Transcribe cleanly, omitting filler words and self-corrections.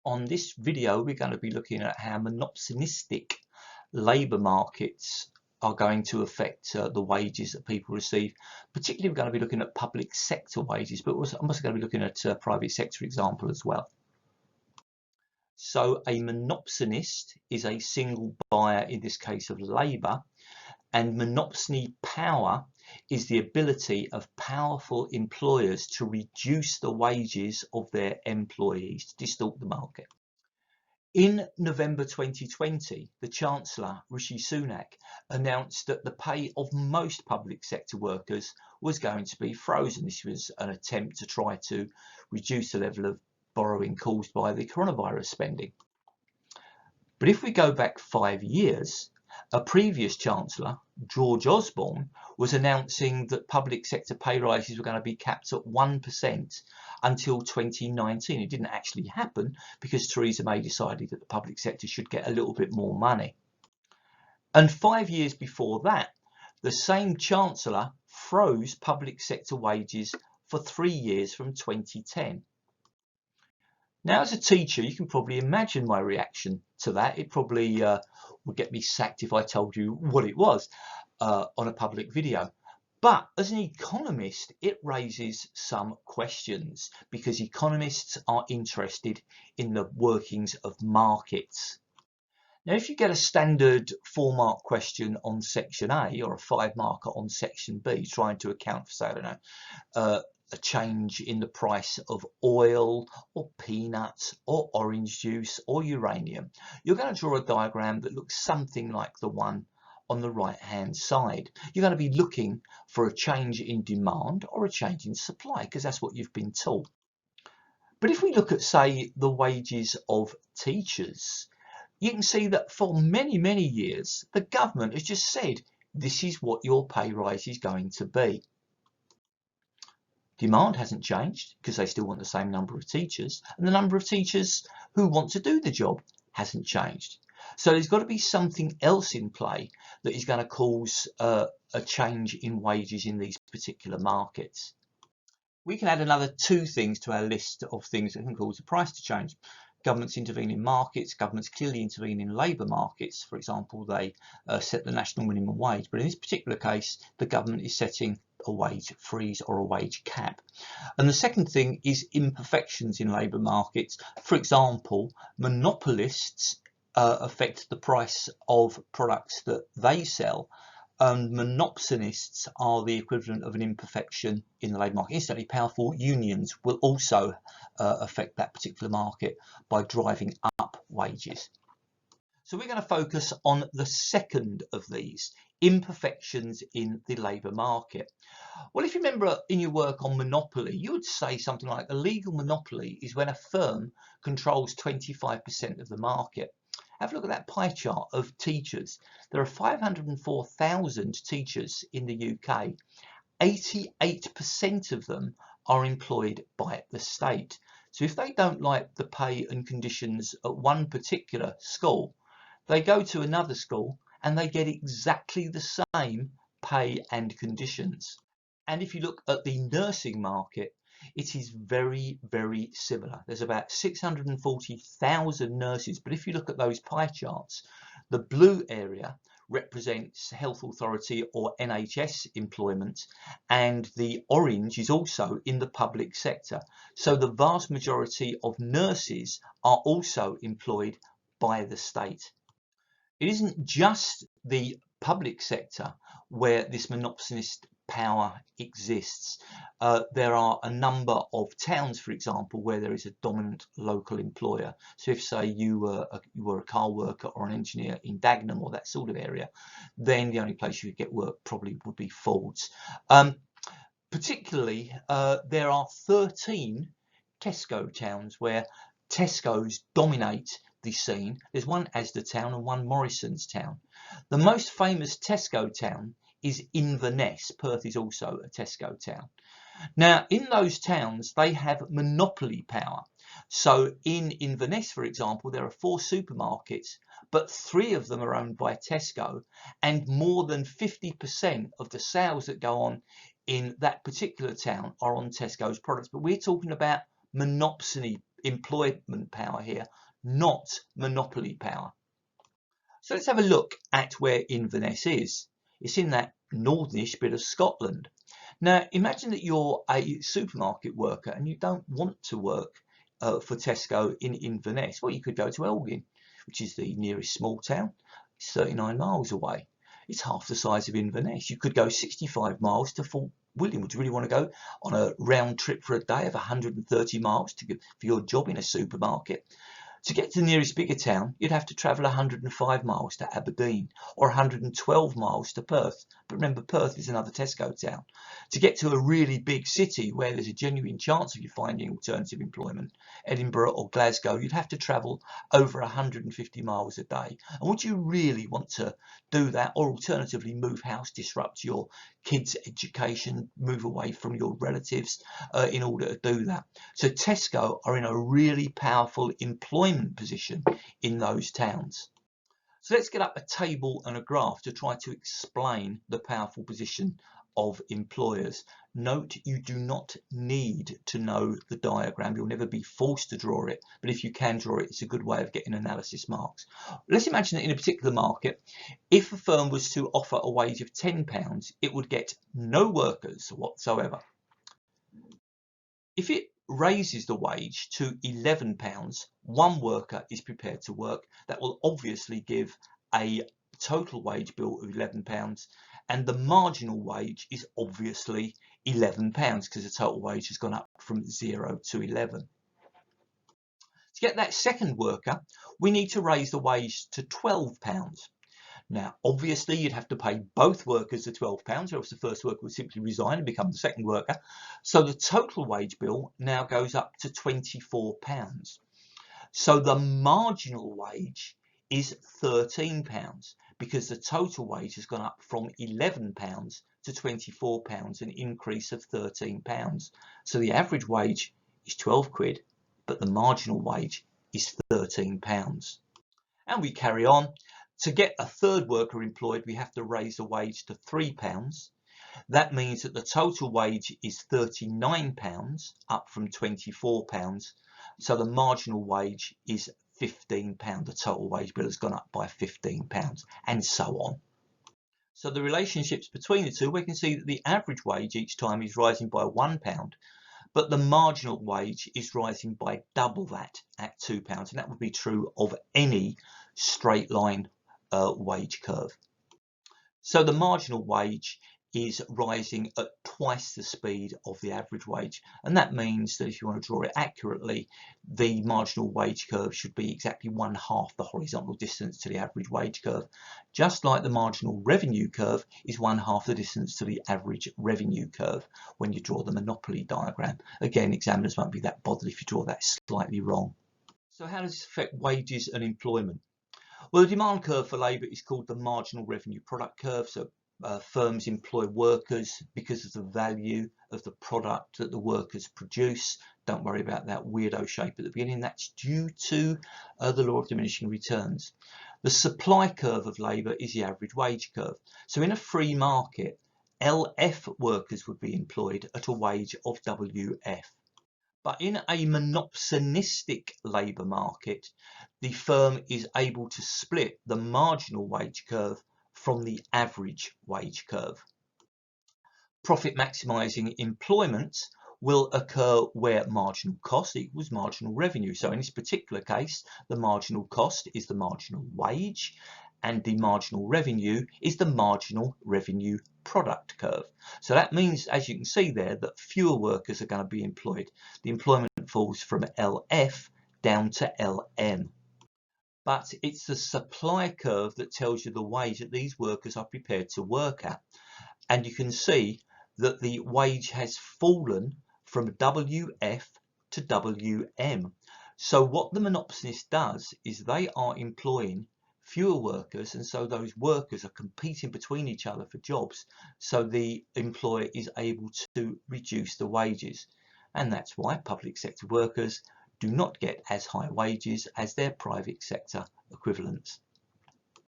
On this video, we're going to be looking at how monopsonistic labour markets are going to affect the wages that people receive. Particularly, we're going to be looking at public sector wages, but I'm also going to be looking at a private sector example as well. So a monopsonist is a single buyer, in this case of labour, and monopsony power is the ability of powerful employers to reduce the wages of their employees, to distort the market. In November 2020, the Chancellor, Rishi Sunak, announced that the pay of most public sector workers was going to be frozen. This was an attempt to try to reduce the level of borrowing caused by the coronavirus spending. But if we go back 5 years, a previous Chancellor, George Osborne, was announcing that public sector pay rises were going to be capped at 1% until 2019. It didn't actually happen because Theresa May decided that the public sector should get a little bit more money. And 5 years before that, the same Chancellor froze public sector wages for 3 years from 2010. Now, as a teacher, you can probably imagine my reaction to that. It probably would get me sacked if I told you what it was on a public video. But as an economist, it raises some questions because economists are interested in the workings of markets. Now, if you get a standard 4-mark question on section A or a 5-marker on section B, trying to account for, say, I don't know, a change in the price of oil or peanuts or orange juice or uranium, you're going to draw a diagram that looks something like the one on the right hand side. You're going to be looking for a change in demand or a change in supply because that's what you've been taught. But if we look at, say, the wages of teachers, you can see that for many years the government has just said this is what your pay rise is going to be. Demand hasn't changed because they still want the same number of teachers, and the number of teachers who want to do the job hasn't changed. So there's got to be something else in play that is going to cause a change in wages in these particular markets. We can add another 2 things to our list of things that can cause the price to change. Governments intervene in markets, governments clearly intervene in labour markets. For example, they set the national minimum wage, but in this particular case, the government is setting a wage freeze or a wage cap. And the second thing is imperfections in labour markets. For example, monopolists affect the price of products that they sell, and monopsonists are the equivalent of an imperfection in the labour market. Instantly, powerful unions will also affect that particular market by driving up wages. So we're going to focus on the second of these, imperfections in the labour market. Well, if you remember in your work on monopoly, you would say something like a legal monopoly is when a firm controls 25% of the market. Have a look at that pie chart of teachers. There are 504,000 teachers in the UK. 88% of them are employed by the state. So if they don't like the pay and conditions at one particular school, they go to another school and they get exactly the same pay and conditions. And if you look at the nursing market, it is very similar. There's about 640,000 nurses, but if you look at those pie charts, the blue area represents health authority or NHS employment, and the orange is also in the public sector. So the vast majority of nurses are also employed by the state. It isn't just the public sector where this monopsonist power exists. There are a number of towns, for example, where there is a dominant local employer. So if, say, you were a car worker or an engineer in Dagenham or that sort of area, then the only place you could get work probably would be Fords. Particularly, there are 13 Tesco towns where Tesco's dominate the scene. There's one Asda town and one Morrison's town. The most famous Tesco town is Inverness. Perth is also a Tesco town. Now, in those towns, they have monopoly power. So in Inverness, for example, there are 4 supermarkets, but 3 of them are owned by Tesco, and more than 50% of the sales that go on in that particular town are on Tesco's products. But we're talking about monopsony employment power here, not monopoly power. So let's have a look at where Inverness is. It's in that northernish bit of Scotland. Now imagine that you're a supermarket worker and you don't want to work for Tesco in Inverness. Well, you could go to Elgin, which is the nearest small town. It's 39 miles away. It's half the size of Inverness. You could go 65 miles to Fort William. Would you really want to go on a round trip for a day of 130 miles for your job in a supermarket? To get to the nearest bigger town, you'd have to travel 105 miles to Aberdeen or 112 miles to Perth. But remember, Perth is another Tesco town. To get to a really big city where there's a genuine chance of you finding alternative employment, Edinburgh or Glasgow, you'd have to travel over 150 miles a day. And would you really want to do that, or alternatively move house, disrupt your kids' education, move away from your relatives in order to do that? So Tesco are in a really powerful employment position in those towns. So let's get up a table and a graph to try to explain the powerful position of employers. Note, you do not need to know the diagram. You'll never be forced to draw it, but if you can draw it, it's a good way of getting analysis marks. Let's imagine that in a particular market, if a firm was to offer a wage of £10, it would get no workers whatsoever. If it raises the wage to £11, one worker is prepared to work. That will obviously give a total wage bill of £11, and the marginal wage is obviously £11 because the total wage has gone up from 0 to 11. To get that second worker, we need to raise the wage to £12. Now, obviously, you'd have to pay both workers the £12, or else the first worker would simply resign and become the second worker. So the total wage bill now goes up to £24. So the marginal wage is £13 because the total wage has gone up from £11 to £24, an increase of £13. So the average wage is 12 quid, but the marginal wage is £13. And we carry on. To get a third worker employed, we have to raise the wage to £3. That means that the total wage is £39, up from £24. So the marginal wage is £15. The total wage bill has gone up by £15, and so on. So the relationships between the two, we can see that the average wage each time is rising by £1, but the marginal wage is rising by double that at £2, and that would be true of any straight line wage curve. So the marginal wage is rising at twice the speed of the average wage, and that means that if you want to draw it accurately, the marginal wage curve should be exactly 1/2 the horizontal distance to the average wage curve, just like the marginal revenue curve is 1/2 the distance to the average revenue curve when you draw the monopoly diagram. Again, examiners won't be that bothered if you draw that slightly wrong. So how does this affect wages and employment? Well, the demand curve for labour is called the marginal revenue product curve. So firms employ workers because of the value of the product that the workers produce. Don't worry about that weirdo shape at the beginning. That's due to the law of diminishing returns. The supply curve of labour is the average wage curve. So in a free market, LF workers would be employed at a wage of WF. But in a monopsonistic labour market, the firm is able to split the marginal wage curve from the average wage curve. Profit maximising employment will occur where marginal cost equals marginal revenue. So in this particular case, the marginal cost is the marginal wage, and the marginal revenue is the marginal revenue product curve. So that means, as you can see there, that fewer workers are going to be employed. The employment falls from LF down to LM. But it's the supply curve that tells you the wage that these workers are prepared to work at. And you can see that the wage has fallen from WF to WM. So what the monopsonist does is they are employing fewer workers, and so those workers are competing between each other for jobs, so the employer is able to reduce the wages, and that's why public sector workers do not get as high wages as their private sector equivalents.